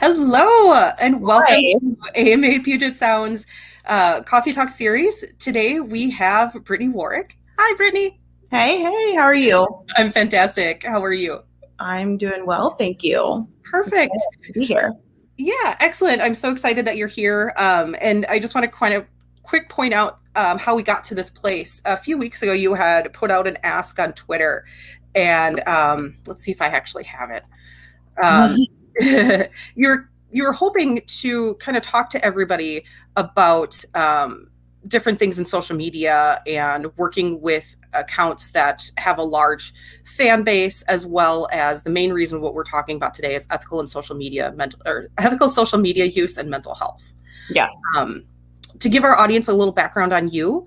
Hello and welcome Hi. to AMA Puget Sound's Coffee Talk series. Today we have Brittani Warrick. Hi, Brittany. Hey, how are you? I'm fantastic. How are you? I'm doing well, thank you. Perfect. Excited to be here. Yeah, excellent. I'm so excited that you're here. And I just want to kind of quick point out how we got to this place. A few weeks ago, you had put out an ask on Twitter, and let's see if I actually have it. Um, you're hoping to kind of talk to everybody about different things in social media and working with accounts that have a large fan base, as well as the main reason what we're talking about today is ethical social media use and mental health. Yes. um, to give our audience a little background on you,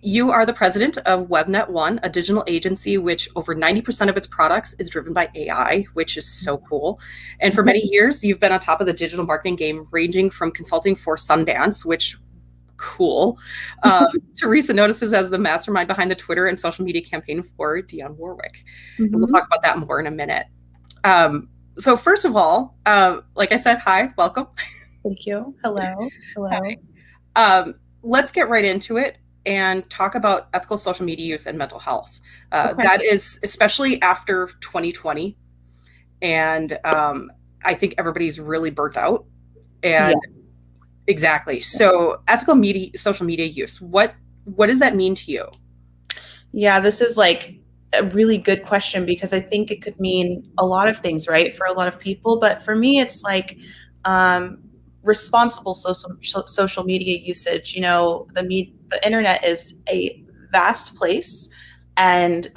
you are the president of WebNet One, a digital agency which over 90% of its products is driven by AI, which is so cool. And for many years, you've been on top of the digital marketing game, ranging from consulting for Sundance, which cool, to recent notices as the mastermind behind the Twitter and social media campaign for Dionne Warwick. And we'll talk about that more in a minute. So first of all, like I said, hi, welcome. Thank you. Hello. Hi. Hello. Let's get right into it and talk about ethical social media use and mental health. Okay. That is especially after 2020. And I think everybody's really burnt out. And exactly. So ethical social media use, what does that mean to you? Yeah, this is like a really good question because I think it could mean a lot of things, right? For a lot of people. But for me, it's like responsible social media usage. The internet is a vast place and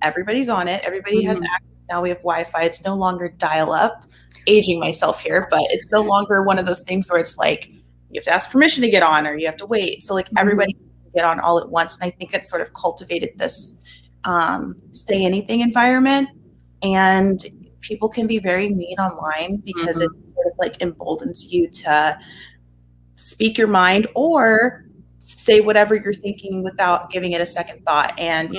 everybody's on it. Everybody has access now. We have Wi-Fi. It's no longer dial up. Aging myself here, but it's no longer one of those things where it's like you have to ask permission to get on or you have to wait. So like everybody can get on all at once. And I think it sort of cultivated this say anything environment, and people can be very mean online because it sort of like emboldens you to speak your mind or say whatever you're thinking without giving it a second thought. And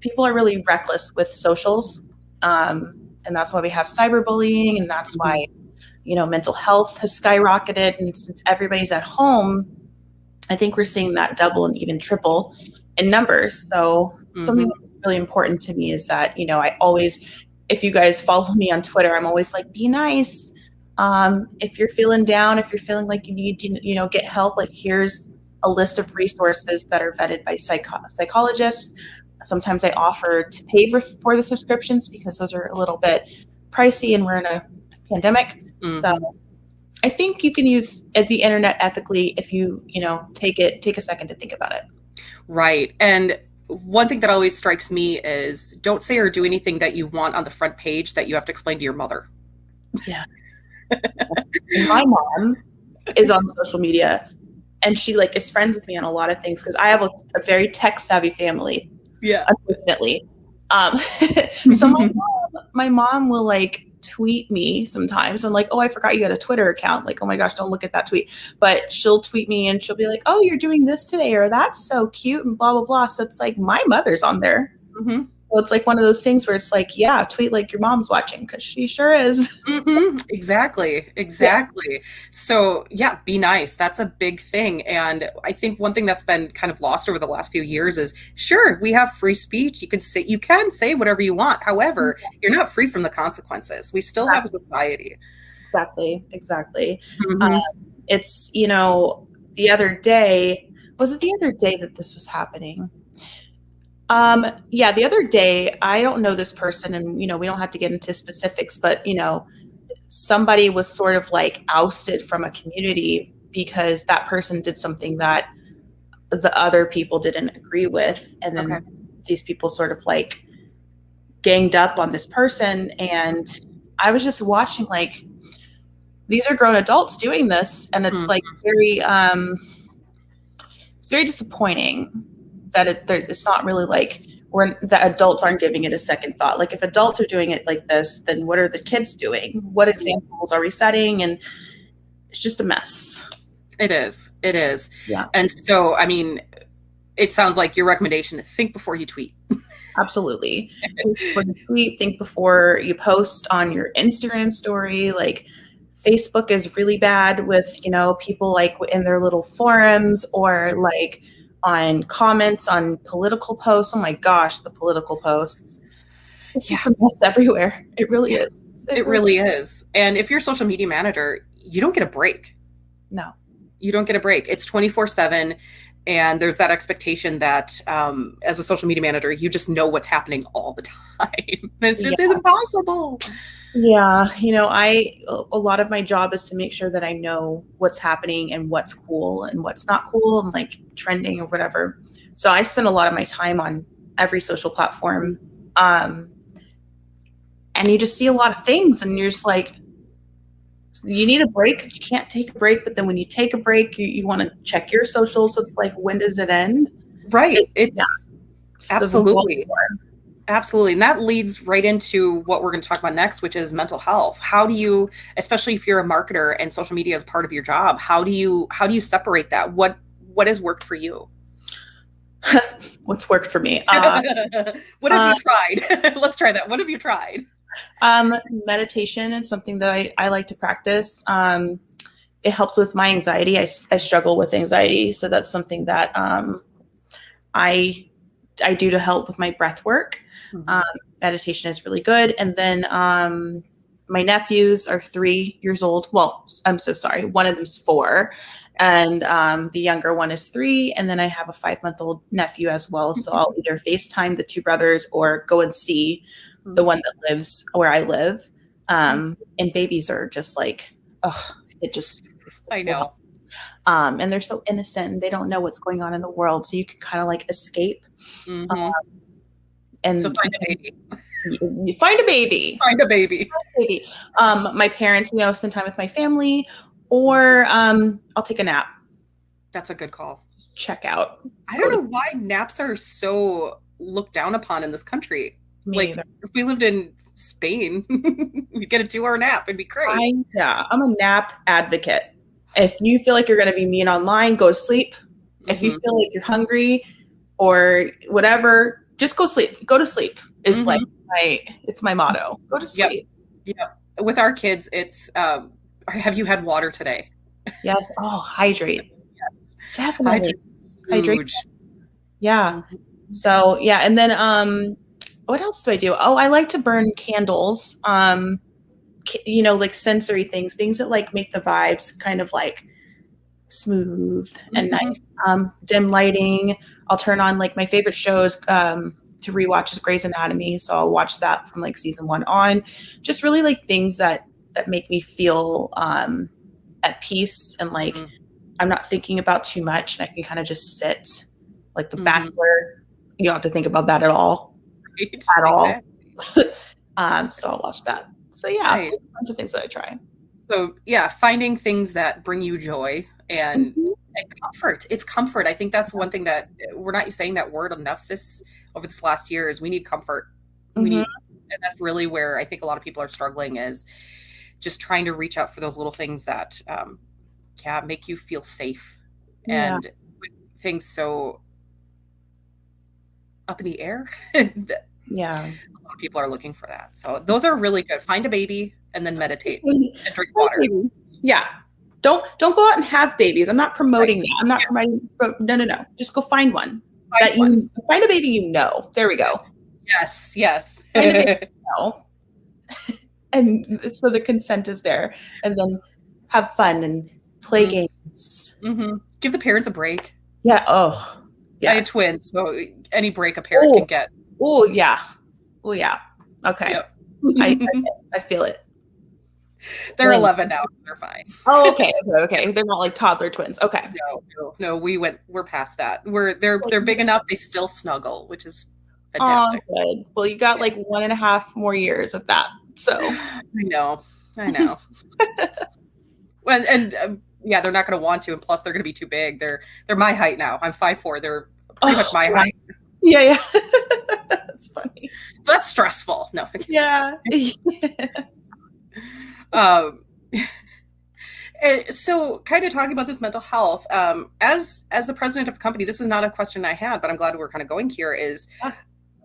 people are really reckless with socials, and that's why we have cyberbullying, and that's why mental health has skyrocketed. And since everybody's at home, I think we're seeing that double and even triple in numbers. So something that's really important to me is that, I always, if you guys follow me on Twitter, I'm always like, be nice. If you're feeling down, if you're feeling like you need to, get help, like here's a list of resources that are vetted by psychologists. Sometimes I offer to pay for the subscriptions because those are a little bit pricey and we're in a pandemic. So I think you can use the internet ethically if you, take a second to think about it. Right. And one thing that always strikes me is don't say or do anything that you want on the front page that you have to explain to your mother. Yeah. My mom is on social media and she like is friends with me on a lot of things because I have a very tech savvy family. Yeah. Unfortunately. So my mom will like tweet me sometimes. I'm like, oh, I forgot you had a Twitter account. Like, oh my gosh, don't look at that tweet. But she'll tweet me and she'll be like, oh, you're doing this today, or that's so cute, and blah, blah, blah. So it's like my mother's on there. So it's like one of those things where it's like, yeah, tweet like your mom's watching because she sure is. Exactly. Yeah. So yeah, be nice. That's a big thing. And I think one thing that's been kind of lost over the last few years is sure, we have free speech. You can say whatever you want. However, you're not free from the consequences. We still have a society. Exactly. It's, the other day, was it the other day that this was happening? Yeah, the other day, I don't know this person and, we don't have to get into specifics, but, somebody was sort of like ousted from a community because that person did something that the other people didn't agree with. And then these people sort of like ganged up on this person. And I was just watching like, these are grown adults doing this. And it's like it's very disappointing that it's not really like the adults aren't giving it a second thought. Like if adults are doing it like this, then what are the kids doing? What examples are we setting? And it's just a mess. It is. Yeah. And so, I mean, it sounds like your recommendation is think before you tweet. Absolutely. Think before you tweet, think before you post on your Instagram story. Like Facebook is really bad with, people like in their little forums or like on comments on political posts. Oh my gosh, the political posts. It's Yeah, just a mess everywhere. It really yeah, is. it really is. And if you're a social media manager, you don't get a break. No. You don't get a break. It's 24/7. And there's that expectation that as a social media manager, you just know what's happening all the time. It's just it's impossible. Yeah, a lot of my job is to make sure that I know what's happening and what's cool and what's not cool and like trending or whatever. So I spend a lot of my time on every social platform. And you just see a lot of things and you're just like, you need a break. You can't take a break. But then when you take a break, you want to check your socials. So it's like, when does it end? Right. It's absolutely. Doesn't go anywhere. Absolutely. And that leads right into what we're going to talk about next, which is mental health. How do you, especially if you're a marketer and social media is part of your job, how do you separate that? What has worked for you? What's worked for me? What have you tried? Let's try that. What have you tried? Meditation is something that I like to practice. It helps with my anxiety. I struggle with anxiety. So that's something that I do to help with my breath work. Mm-hmm. Meditation is really good. And then my nephews are 3 years old. Well, I'm so sorry. One of them's 4. And the younger one is 3. And then I have a 5-month-old nephew as well. So I'll either FaceTime the 2 brothers or go and see the one that lives where I live. And babies are just like, I know. And they're so innocent and they don't know what's going on in the world. So you can kind of like escape. Mm-hmm. And so find a baby. You find a baby. Find a baby. My parents, spend time with my family, or I'll take a nap. That's a good call. Check out. I don't know why naps are so looked down upon in this country. Like if we lived in Spain, we'd get a 2-hour nap. It'd be great. I'm a nap advocate. If you feel like you're going to be mean online, go to sleep. Mm-hmm. If you feel like you're hungry or whatever, just go sleep. Go to sleep is like it's my motto. Go to sleep. Yeah. With our kids, it's have you had water today? Yes. Oh, hydrate. Yes. Definitely. Hydrate. Yeah. So yeah, and then what else do I do? Oh, I like to burn candles. Like sensory things that like make the vibes kind of like smooth and nice. Dim lighting. I'll turn on like my favorite shows to rewatch is Grey's Anatomy. So I'll watch that from like season 1 on. Just really like things that make me feel at peace and like I'm not thinking about too much and I can kind of just sit like The Bachelor. You don't have to think about that at all. At all. So I'll watch that. So yeah, nice. A bunch of things that I try. So yeah, finding things that bring you joy and comfort. It's comfort. I think that's one thing that we're not saying that word enough over this last year is we need comfort. We need, and that's really where I think a lot of people are struggling is just trying to reach out for those little things that make you feel safe. And with things so up in the air. A lot of people are looking for that. So those are really good. Find a baby and then meditate and drink water. Yeah. Don't go out and have babies. I'm not promoting that. I'm not promoting. No. Just go find one. Find a baby. There we go. Yes. Find a baby and so the consent is there. And then have fun and play games. Give the parents a break. Yeah. Oh, yeah. I had twins, so any break a parent can get. Oh, yeah. Okay. Yep. I feel it. They're 11 now, so they're fine. Oh, okay. They're not like toddler twins. Okay. No, we're past that. They're big enough, they still snuggle, which is fantastic. Oh, good. Well, you got like 1.5 more years of that. So I know. Well, and they're not going to want to, and plus they're going to be too big. They're my height now. I'm 5'4". They're pretty much my height. Yeah. That's funny. So that's stressful. No. Yeah. So kind of talking about this mental health, as the president of a company, this is not a question I had, but I'm glad we're kind of going here is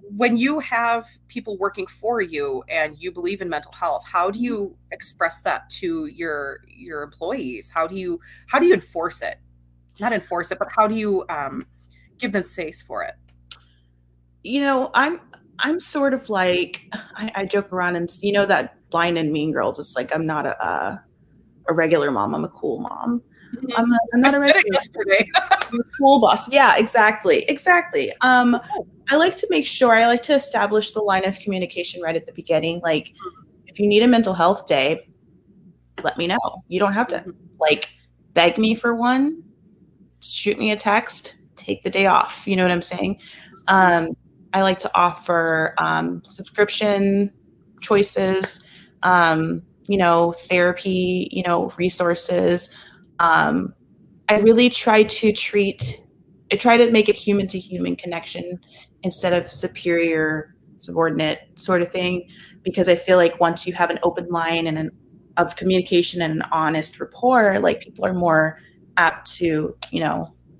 when you have people working for you and you believe in mental health, how do you express that to your employees? How do you enforce it? Not enforce it, but how do you give them space for it? I'm sort of like, I joke around and that line in Mean Girls. It's like, I'm not a regular mom. I'm a cool mom. Mhm. I'm I not a said it regular yesterday. I'm a cool boss. Yeah, exactly. Exactly. I like to make sure I like to establish the line of communication right at the beginning. Like, if you need a mental health day, let me know. You don't have to Mhm. like beg me for one. Shoot me a text. Take the day off. You know what I'm saying? Um, I like to offer subscription choices, therapy, resources. Um, I try to make it human to human connection instead of superior subordinate sort of thing, because I feel like once you have an open line and of communication and an honest rapport, like people are more apt to,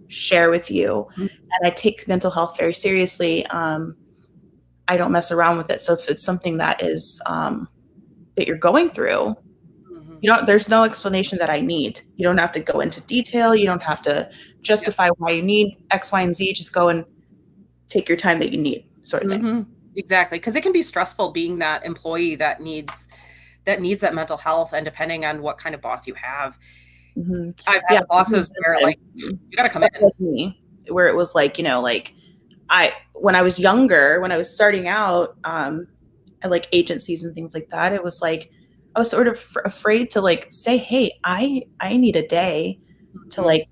share with you. And I take mental health very seriously. I don't mess around with it. So if it's something that is, that you're going through, Mhm. there's no explanation that I need. You don't have to go into detail. You don't have to Yep. justify why you need X, Y, and Z. Just go and take your time that you need, sort of thing. Mhm. Exactly, because it can be stressful being that employee that mental health, and depending on what kind of boss you have. Hmm. I've had Yeah, the bosses where like you got to come that in. was me. Where it was like, when I was younger, when I was starting out, at like agencies and things like that, it was like I was sort of afraid to like say, "Hey, I need a day to Mhm. like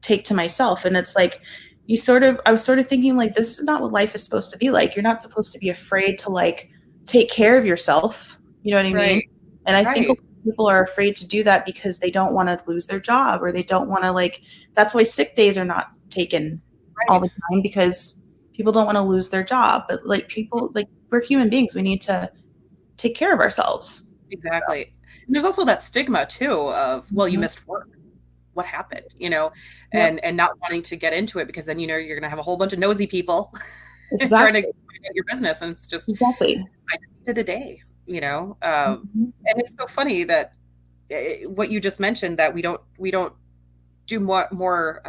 take to myself." And it's like I was sort of thinking like this is not what life is supposed to be like. You're not supposed to be afraid to like take care of yourself. You know what I mean? Right. And I think a lot Right. of people are afraid to do that because they don't want to lose their job, or they don't want to like that's why sick days are not taken all Right. the time, because people don't want to lose their job. But like people, like, we're human beings. We need to take care of ourselves. So, Exactly. And there's also that stigma too of, well, you mhm. missed work. What happened? Yep, And not wanting to get into it because then you're gonna have a whole bunch of nosy people trying to exactly, find out your business, and it's just exactly. I just did a day. Mhm. And it's so funny that what you just mentioned, that we don't do more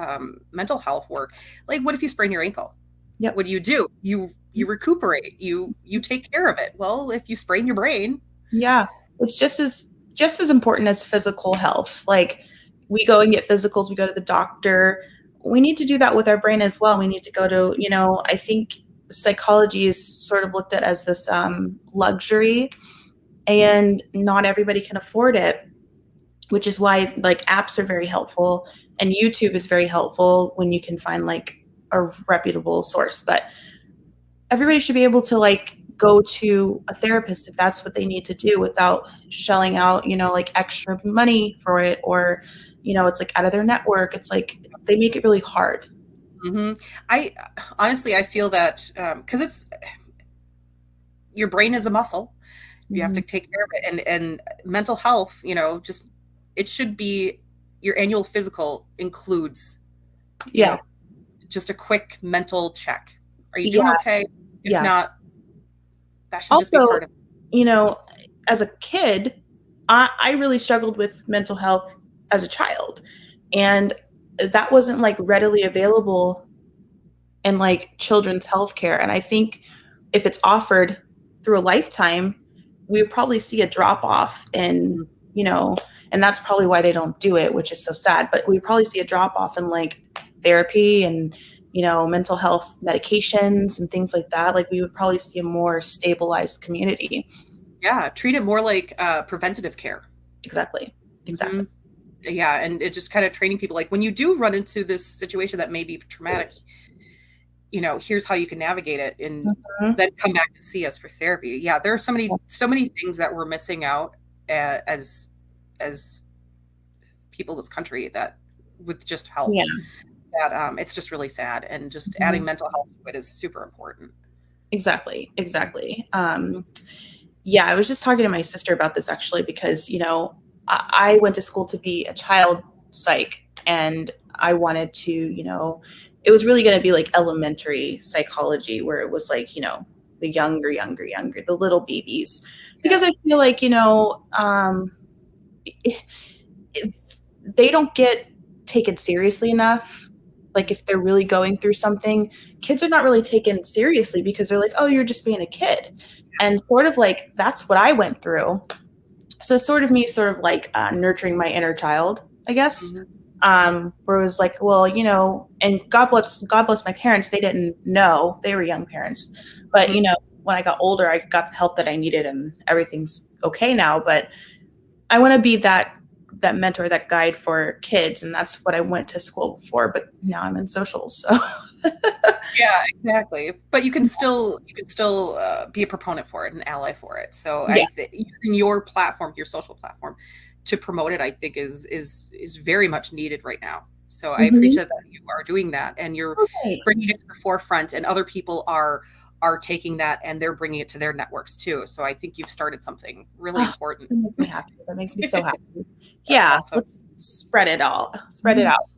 mental health work. Like, what if you sprain your ankle? Yep. What do? You recuperate. You take care of it. Well, if you sprain your brain, Yeah, it's just as important as physical health. Like, we go and get physicals, we go to the doctor. We need to do that with our brain as well. We need to go to, I think psychology is sort of looked at as this luxury, and not everybody can afford it, which is why like apps are very helpful, and YouTube is very helpful when you can find like a reputable source. But everybody should be able to like go to a therapist if that's what they need to do without shelling out, like extra money for it, or, it's like out of their network. It's like they make it really hard. hmm I honestly I feel that because it's your brain is a muscle. You have Hmm. to take care of it, and mental health. Just it should be your annual physical includes you Yeah. know just a quick mental check. Are you doing Yeah. okay? If Yeah. not, that should just be Also, part of it. you know, as a kid, I really struggled with mental health as a child. And that wasn't like readily available in like children's healthcare. And I think if it's offered through a lifetime, we would probably see a drop off in, you know, and that's probably why they don't do it, which is so sad. But we probably see a drop off in like therapy and, mental health medications and things like that. Like, we would probably see a more stabilized community. Yeah, treat it more like preventative care. Exactly. hmm Exactly. Yeah, and it just kind of training people, like when you do run into this situation that may be traumatic, here's how you can navigate it, and Mhm. then come back and see us for therapy. Yeah, there are so many things that we're missing out as people in this country, that with just health, Yeah. that it's just really sad, and just adding Mhm. mental health to it is super important. Exactly. Exactly. Yeah, I was just talking to my sister about this actually, because, I went to school to be a child psych, and I wanted to, it was really going to be like elementary psychology where it was like, the younger, the little babies, because I feel like, they don't get taken seriously enough. Like if they're really going through something, kids are not really taken seriously because they're like, oh, you're just being a kid. And sort of like, that's what I went through. So sort of like nurturing my inner child, I guess. Where it was like, well, and God bless my parents. They didn't know, they were young parents, but when I got older, I got the help that I needed and everything's okay now. But I want to be that mentor, that guide for kids. And that's what I went to school for. But now I'm in socials. So yeah, exactly. But you can still be a proponent for it, an ally for it. So yeah. Using your platform, your social platform, to promote it, I think is very much needed right now. So I appreciate that you are doing that, and you're bringing it to the forefront, and other people are taking that and they're bringing it to their networks too. So I think you've started something really important. That makes me happy. That makes me so happy. Yeah, awesome. Let's spread it out.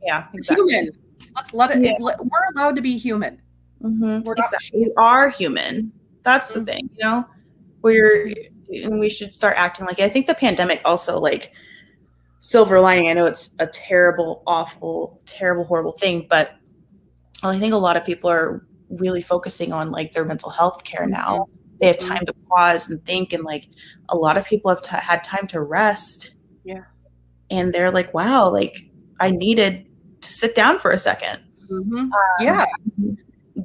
Yeah, exactly. Human. Let's let it. We're allowed to be human. We're exactly. We are human. That's the thing. And we should start acting like it. I think the pandemic also, like, silver lining. I know it's a terrible, awful, terrible, horrible thing, but I think a lot of people are really focusing on like their mental health care now. They have time to pause and think, and like a lot of people have had time to rest. Yeah. And they're like, wow, like I needed to sit down for a second. Yeah.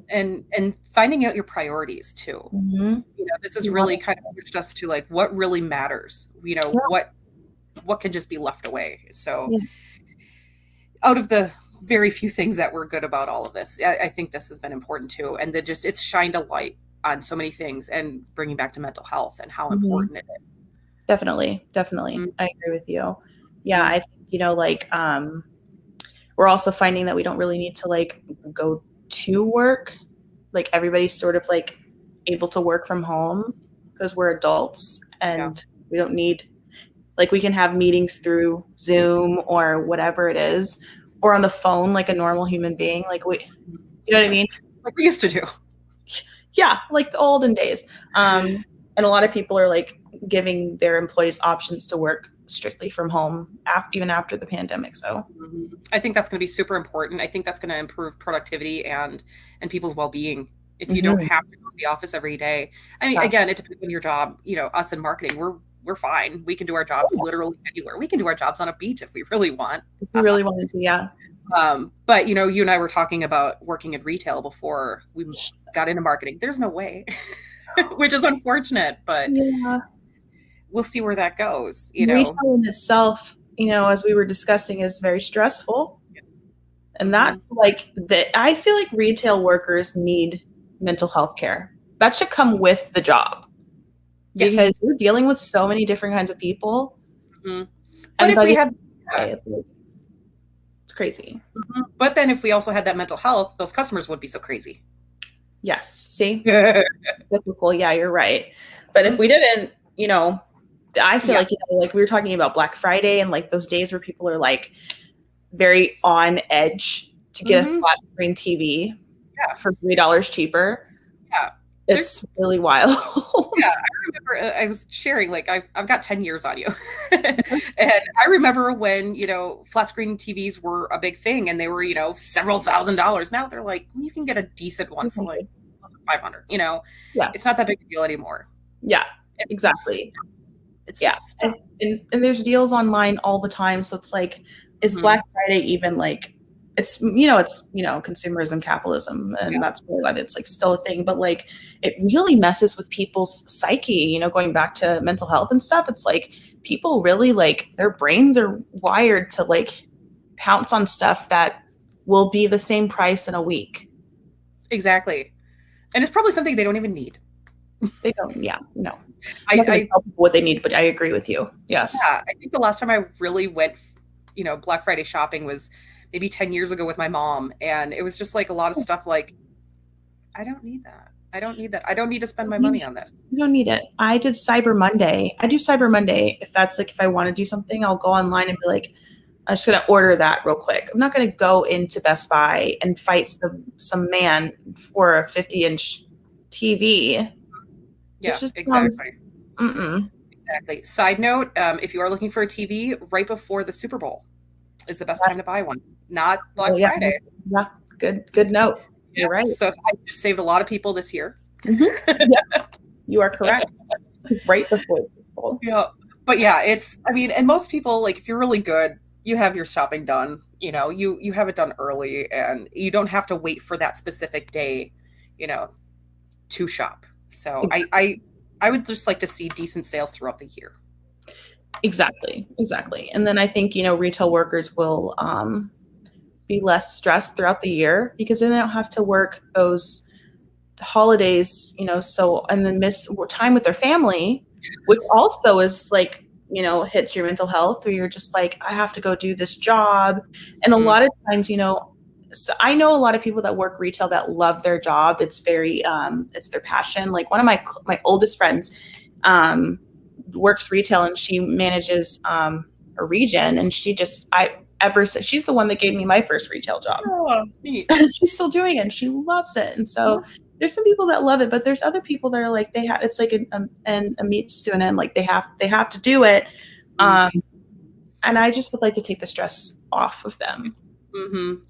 And finding out your priorities too. This is really kind of pushed us to like what really matters. What can just be left away. So out of the very few things that were good about all of this, I think this has been important too. And it's shined a light on so many things, and bringing back to mental health and how important it is. Definitely. I agree with you. Yeah. I think, we're also finding that we don't really need to like go to work. Like everybody's sort of like able to work from home because we're adults, and we don't need, like, we can have meetings through Zoom or whatever it is, or on the phone like a normal human being. Like you know what I mean? Like we used to do. Yeah, like the olden days. And a lot of people are like giving their employees options to work strictly from home even after the pandemic. So I think that's going to be super important. I think that's going to improve productivity and people's well-being. If you don't have to go to the office every day. I mean, again, it depends on your job. Us in marketing, we're fine. We can do our jobs literally anywhere. We can do our jobs on a beach if we really want. If we really wanted to, yeah. But you and I were talking about working in retail before we got into marketing. There's no way, which is unfortunate, but we'll see where that goes. Retail in itself, as we were discussing, is very stressful. And that's like I feel like retail workers need mental health care. That should come with the job. Because you're dealing with so many different kinds of people. But if we had, it's crazy. But then if we also had that mental health, those customers wouldn't be so crazy. Yes. See? Typical. Yeah, you're right. But if we didn't, I feel like, like we were talking about Black Friday and like those days where people are like very on edge to get a flat screen TV for $3 cheaper. Yeah. It's really wild. Yeah, I remember I was sharing, like, I've got 10 years on you. And I remember when, flat screen TVs were a big thing and they were, several $1,000s. Now they're like, well, you can get a decent one for like $500, It's not that big a deal anymore. Yeah, exactly. It's just, and there's deals online all the time. So it's like, is Black Friday even like, it's consumerism, capitalism, and that's really why it's like still a thing. But like, it really messes with people's psyche, going back to mental health and stuff. It's like people really like their brains are wired to like pounce on stuff that will be the same price in a week. Exactly. And it's probably something they don't even need. They don't. Yeah. No. I tell people what they need, but I agree with you. Yes. Yeah. I think the last time I really went, Black Friday shopping was maybe 10 years ago with my mom. And it was just like a lot of stuff like, I don't need that. I don't need that. I don't need to spend my money on this. You don't need it. I did Cyber Monday. I do Cyber Monday. If that's like, if I want to do something, I'll go online and be like, I'm just going to order that real quick. I'm not going to go into Best Buy and fight some man for a 50-inch TV. Yeah, It just exactly. Exactly. Side note, if you are looking for a TV, right before the Super Bowl is the best time to buy one, not Black yeah, Friday. yeah, good note. Yeah. You're right. So I just saved a lot of people this year. Yeah, you are correct. Right before the Super Bowl. Yeah. But yeah, I mean, and most people, like, if you're really good, you have your shopping done, you have it done early, and you don't have to wait for that specific day, to shop. So I would just like to see decent sales throughout the year. Exactly. And then I think, retail workers will be less stressed throughout the year because then they don't have to work those holidays, and then miss time with their family, which also is like, hits your mental health, where you're just like, I have to go do this job. And a lot of times, so I know a lot of people that work retail that love their job. It's very, it's their passion. Like one of my oldest friends, works retail, and she manages, a region, and she's the one that gave me my first retail job. Oh, neat. She's still doing it, and she loves it. And so there's some people that love it, but there's other people that are like, it's like a means to an end. Like they have to do it. And I just would like to take the stress off of them.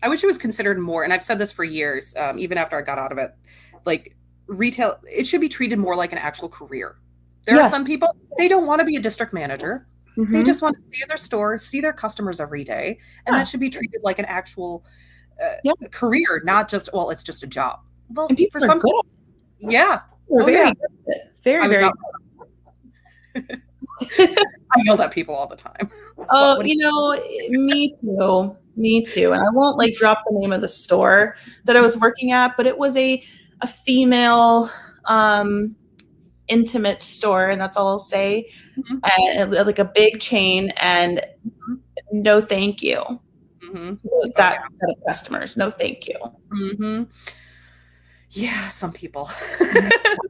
I wish it was considered more, and I've said this for years, even after I got out of it, like retail, it should be treated more like an actual career. There are some people, they don't want to be a district manager. They just want to stay in their store, see their customers every day, and that should be treated like an actual career, not just, well, it's just a job. Well, and people for some people, yeah. Very good. Very, very good. I yelled at people all the time. Oh, me too. And I won't like drop the name of the store that I was working at, but it was a female intimate store, and that's all I'll say. And like a big chain, and no thank you. That set of customers, no thank you. Yeah, some people.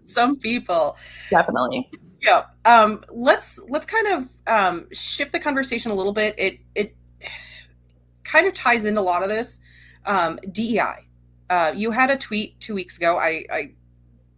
Some people. Definitely. Yeah. Let's kind of shift the conversation a little bit. It kind of ties into a lot of this. DEI. You had a tweet 2 weeks ago. I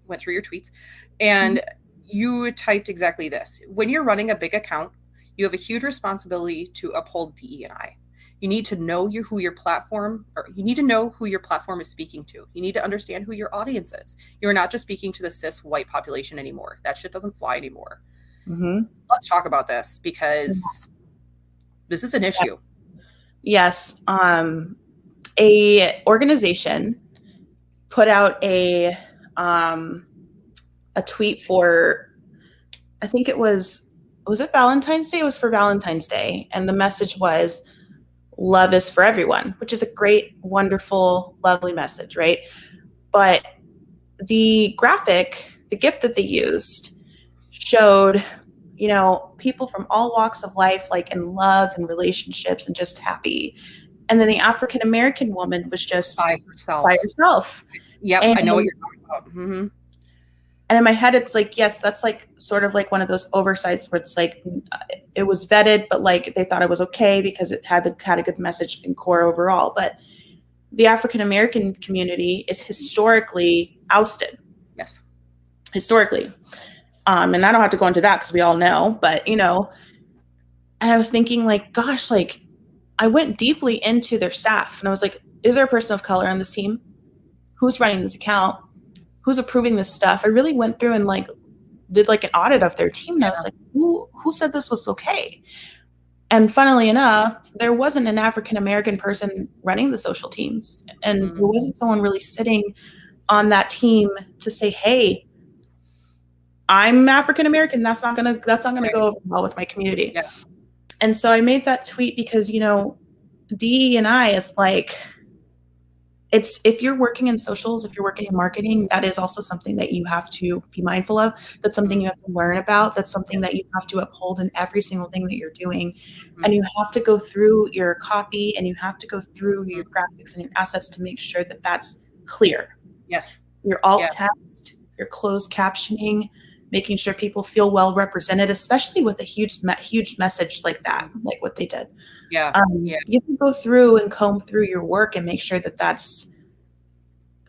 went through your tweets, and you typed exactly this. When you're running a big account, you have a huge responsibility to uphold DE&I. You need to know who your platform is speaking to. You need to understand who your audience is. You're not just speaking to the cis white population anymore. That shit doesn't fly anymore. Let's talk about this, because this is an issue. Yes. A organization put out a tweet for, I think was it Valentine's Day? It was for Valentine's Day. And the message was, love is for everyone, which is a great, wonderful, lovely message, right? But the graphic, the GIF that they used showed, people from all walks of life, like in love and relationships and just happy. And then the African-American woman was just by herself. Yep, I know what you're talking about. And in my head, it's like, yes, that's like sort of like one of those oversights where it's like, it was vetted, but like they thought it was okay because it had a good message and core overall. But the African-American community is historically ousted. Yes. Historically. And I don't have to go into that because we all know, but and I was thinking like, gosh, like I went deeply into their staff, and I was like, is there a person of color on this team? Who's running this account? Who's approving this stuff? I really went through and like did like an audit of their team. And I was like, who said this was okay? And funnily enough, there wasn't an African-American person running the social teams. And there wasn't someone really sitting on that team to say, hey, I'm African-American. That's not gonna go over well with my community. Yeah. And so I made that tweet because, DE&I is like, if you're working in socials, if you're working in marketing, that is also something that you have to be mindful of. That's something you have to learn about. That's something that you have to uphold in every single thing that you're doing. And you have to go through your copy, and you have to go through your graphics and your assets to make sure that that's clear. Yes. Your alt text, your closed captioning, making sure people feel well represented, especially with a huge message like that, like what they did. Yeah. Yeah. You can go through and comb through your work and make sure that that's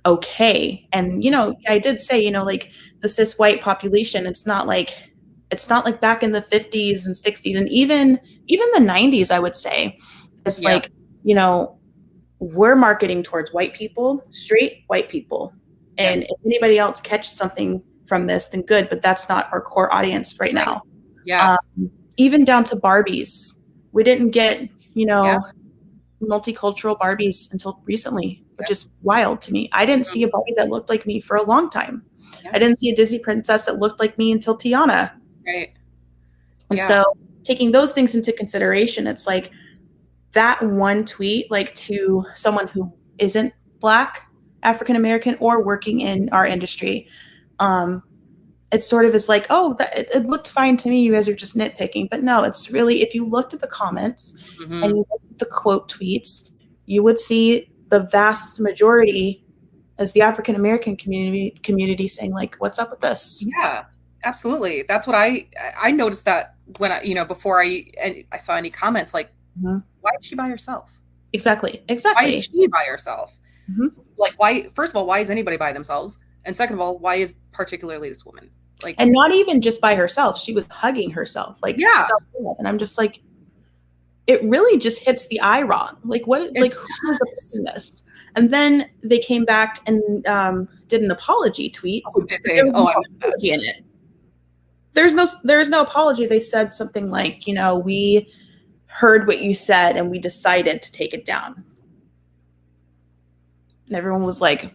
okay. And, I did say, like the cis white population, it's not like back in the 50s and 60s and even the 90s, I would say. It's Yeah. like, we're marketing towards white people, straight white people. And if anybody else catches something from this, then good, but that's not our core audience right now. Yeah. Even down to Barbies. We didn't get, multicultural Barbies until recently, which is wild to me. I didn't see a Barbie that looked like me for a long time. Yeah. I didn't see a Disney princess that looked like me until Tiana. Right. And so taking those things into consideration, it's like that one tweet, like to someone who isn't Black, African American, or working in our industry, it sort of is like, oh, it looked fine to me. You guys are just nitpicking. But no, it's really, if you looked at the comments and you looked at the quote tweets, you would see the vast majority as the African American community saying like, what's up with this? Yeah, absolutely. That's what I noticed that when before I saw any comments, like, why is she by herself? Exactly. Why is she by herself? Like, why? First of all, why is anybody by themselves? And second of all, why is particularly this woman? Like, and not even just by herself, she was hugging herself, like, and I'm just like, it really just hits the eye wrong. Like, what? Like, who was upset this? And then they came back and did an apology tweet. Oh, did they? There was no apology in it. There's no apology. They said something like, we heard what you said and we decided to take it down. And everyone was like,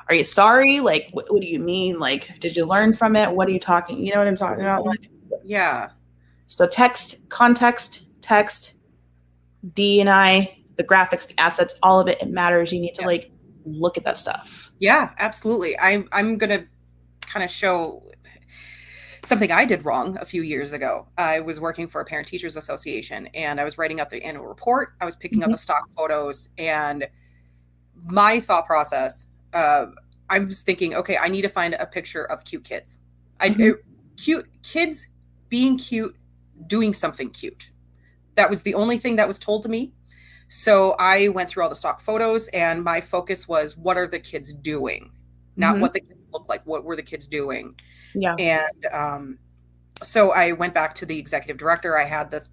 are you sorry? Like, what do you mean? Like, did you learn from it? What are you talking? You know what I'm talking about? Like, yeah. So context, text, D&I, the graphics, the assets, all of it matters. You need to like look at that stuff. Yeah, absolutely. I'm going to kind of show something I did wrong a few years ago. I was working for a parent teachers association and I was writing out the annual report. I was picking out the stock photos, and my thought process, I was thinking, okay, I need to find a picture of cute kids. Cute kids being cute, doing something cute. That was the only thing that was told to me. So I went through all the stock photos and my focus was, what are the kids doing? Not what the kids look like. What were the kids doing? Yeah. And so I went back to the executive director. I had the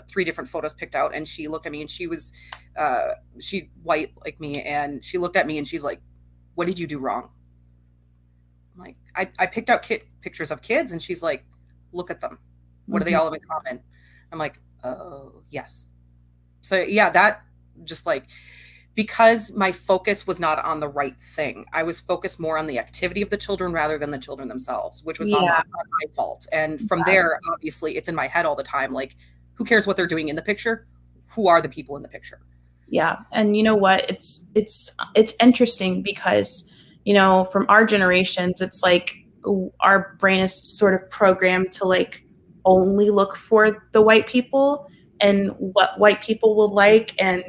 3 different photos picked out, and she looked at me, and she was she white like me, and she looked at me and she's like, what did you do wrong? I'm like, I picked out pictures of kids, and she's like, look at them. What do they all have in common? I'm like, oh, yes. So yeah, that just like, because my focus was not on the right thing. I was focused more on the activity of the children rather than the children themselves, which was not my fault. And from there, obviously, it's in my head all the time. Like, who cares what they're doing in the picture? Who are the people in the picture? Yeah. And you know what? It's interesting because, from our generations, it's like our brain is sort of programmed to like only look for the white people and what white people will like and,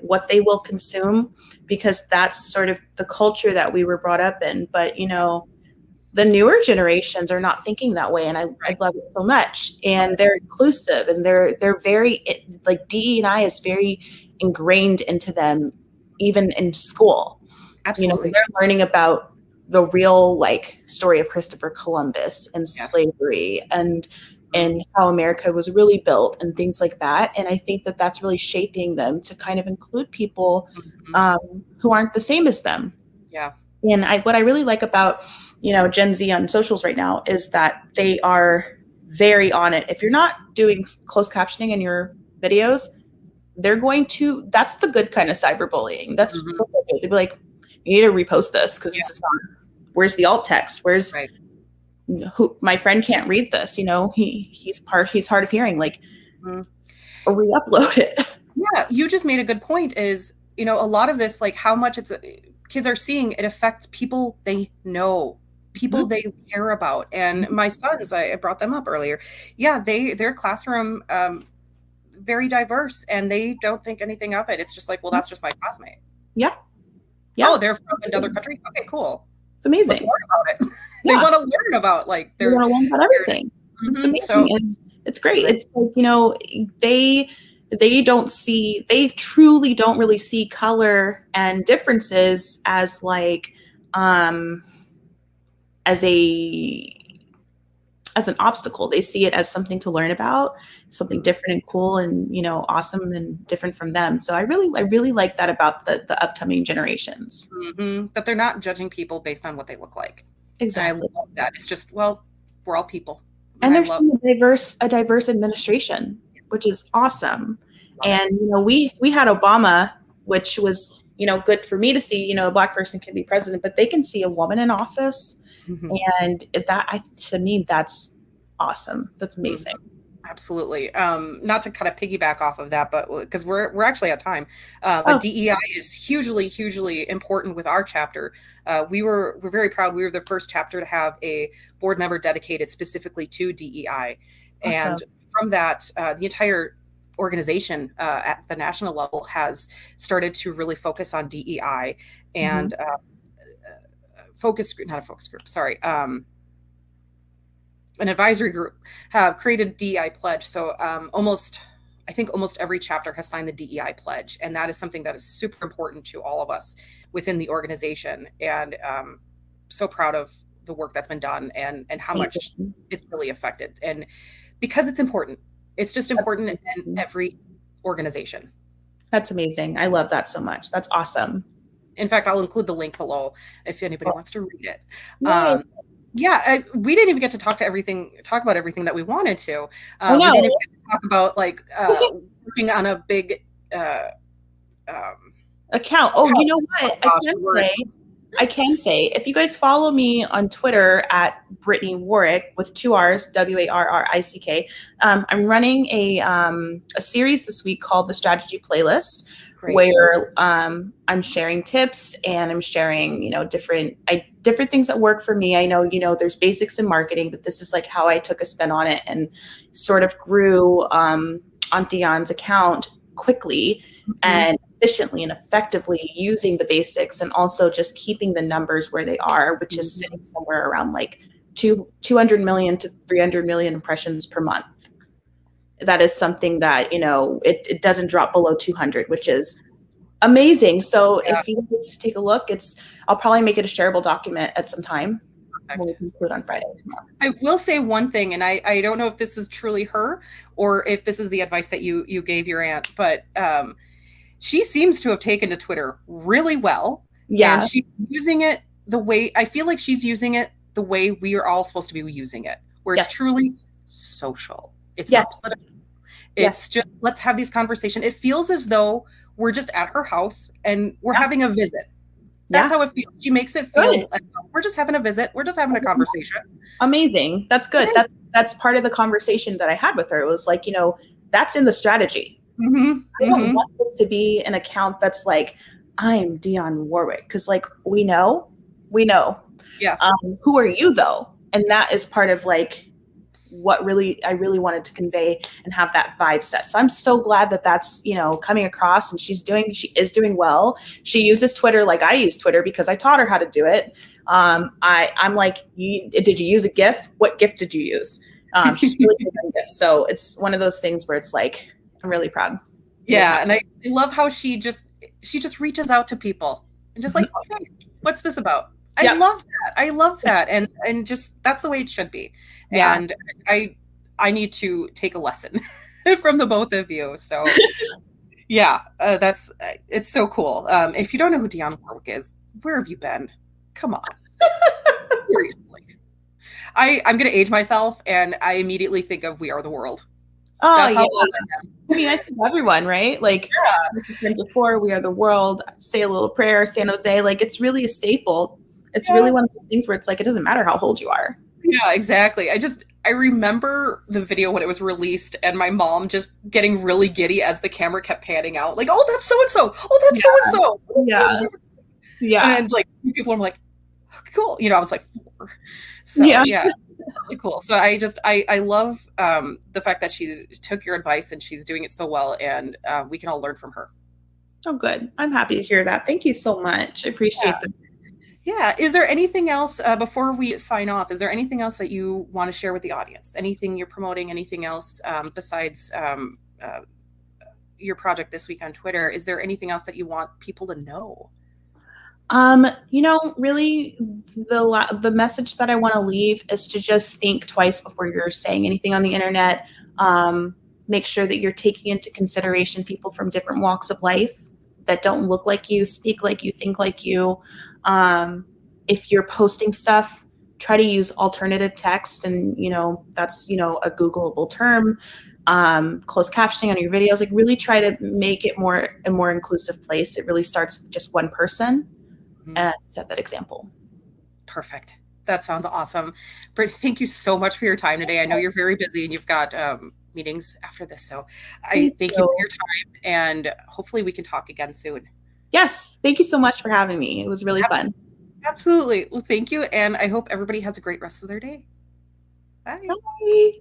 what they will consume, because that's sort of the culture that we were brought up in. But, the newer generations are not thinking that way. And I love it so much. And they're inclusive, and they're very, like, DE&I is very ingrained into them, even in school. Absolutely. They're learning about the real, like, story of Christopher Columbus and slavery and how America was really built and things like that. And I think that that's really shaping them to kind of include people who aren't the same as them. Yeah. And what I really like about, Gen Z on socials right now is that they are very on it. If you're not doing closed captioning in your videos, they're going to, that's the good kind of cyberbullying. That's what they do. They'd be like, you need to repost this because this is not, where's the alt text? Where's who, my friend can't read this, he's hard of hearing, like, or re-upload it. Yeah. You just made a good point is, a lot of this, like how much kids are seeing, it affects people they know, people they care about. And my sons, I brought them up earlier. Yeah. Their classroom, very diverse, and they don't think anything of it. It's just like, well, that's just my classmate. Yeah. Oh, they're from another country. Okay, cool. It's amazing. Let's learn about it. They want to learn about like they want to learn about everything. It's amazing. So it's great. It's like, you know, they truly don't really see color and differences as like as an obstacle. They see it as something to learn about, something different and cool and, you know, awesome and different from them. So I really like that about the upcoming generations. That they're not judging people based on what they look like. Exactly. And I love that. It's just, well, we're all people. And there's a diverse administration, which is awesome. And, you know, we had Obama, which was, you know, good for me to see, you know, a Black person can be president, but they can see a woman in office. And that, to me, that's awesome. That's amazing. Absolutely. Not to kind of piggyback off of that, but because we're actually at time, but DEI is hugely important with our chapter. We're very proud. We were the first chapter to have a board member dedicated specifically to DEI. Awesome. And from that, the entire organization at the national level has started to really focus on DEI and an advisory group have created DEI pledge. So I think almost every chapter has signed the DEI pledge. And that is something that is super important to all of us within the organization. And so proud of the work that's been done and how much it's really affected. And because it's important, it's just important in every organization. That's amazing. I love that so much. That's awesome. In fact, I'll include the link below if anybody wants to read it. We didn't even get to talk about everything that we wanted to. We didn't even get to talk about like working on a big account. Oh, you know what? I can say, if you guys follow me on Twitter at Brittani Warrick with 2 R's, WARRICK, I'm running a series this week called the Strategy Playlist. Great. Where I'm sharing tips and I'm sharing, you know, different things that work for me. I know, you know, there's basics in marketing, but this is like how I took a spin on it and sort of grew Aunt Dion's account quickly and efficiently and effectively using the basics and also just keeping the numbers where they are, which is sitting somewhere around like 200 million to 300 million impressions per month. That is something that, you know, it doesn't drop below 200, which is amazing. So if you guys take a look, I'll probably make it a shareable document at some time. We'll conclude on Friday. I will say one thing, and I don't know if this is truly her or if this is the advice that you gave your aunt, but she seems to have taken to Twitter really well. Yeah. And she's using it the way, I feel like she's using it the way we are all supposed to be using it, where it's truly social. It's not political. It's just, let's have these conversations. It feels as though we're just at her house and we're having a visit. That's how it feels. She makes it feel like we're just having a visit. We're just having a conversation. Amazing. That's good. That's part of the conversation that I had with her. It was like, you know, that's in the strategy. I don't want this to be an account that's like, I'm Dion Warwick. Because like, we know. Yeah. Who are you though? And that is part of like, what I really wanted to convey and have that vibe set. So I'm so glad that that's, you know, coming across and she is doing well. She uses Twitter like I use Twitter because I taught her how to do it. I'm like, did you use a GIF? What GIF did you use? She's really good at GIFs. So it's one of those things where it's like, I'm really proud. Yeah. And I love how she just reaches out to people and just like, okay, what's this about? I love that. And just, that's the way it should be. Yeah. And I need to take a lesson from the both of you. So it's so cool. If you don't know who Dion Warwick is, where have you been? Come on. Seriously. I'm going to age myself and I immediately think of We Are the World. Oh, yeah. I mean, I think everyone, right? Like, before We Are the World, Say a Little Prayer, San Jose, like it's really a staple. It's really one of those things where it's like, it doesn't matter how old you are. Yeah, exactly. I remember the video when it was released and my mom just getting really giddy as the camera kept panning out. Like, oh, that's so-and-so. Oh, that's so-and-so. Yeah. Yeah. And like, people are like, oh, cool. You know, I was like 4. So yeah. Really cool. So I love the fact that she took your advice and she's doing it so well and we can all learn from her. Oh, good. I'm happy to hear that. Thank you so much. I appreciate that. Yeah. Is there anything else before we sign off? Is there anything else that you want to share with the audience? Anything you're promoting? Anything else besides your project this week on Twitter? Is there anything else that you want people to know? Really, the message that I want to leave is to just think twice before you're saying anything on the internet. Make sure that you're taking into consideration people from different walks of life that don't look like you, speak like you, think like you. If you're posting stuff, try to use alternative text, and that's a Googleable term. Closed captioning on your videos, like really try to make it a more inclusive place. It really starts with just one person. And set that example. Perfect. That sounds awesome. Britt, thank you so much for your time today. I know you're very busy and you've got meetings after this. So I thank you for your time, and hopefully we can talk again soon. Yes. Thank you so much for having me. It was really fun. Absolutely. Well, thank you. And I hope everybody has a great rest of their day. Bye. Bye.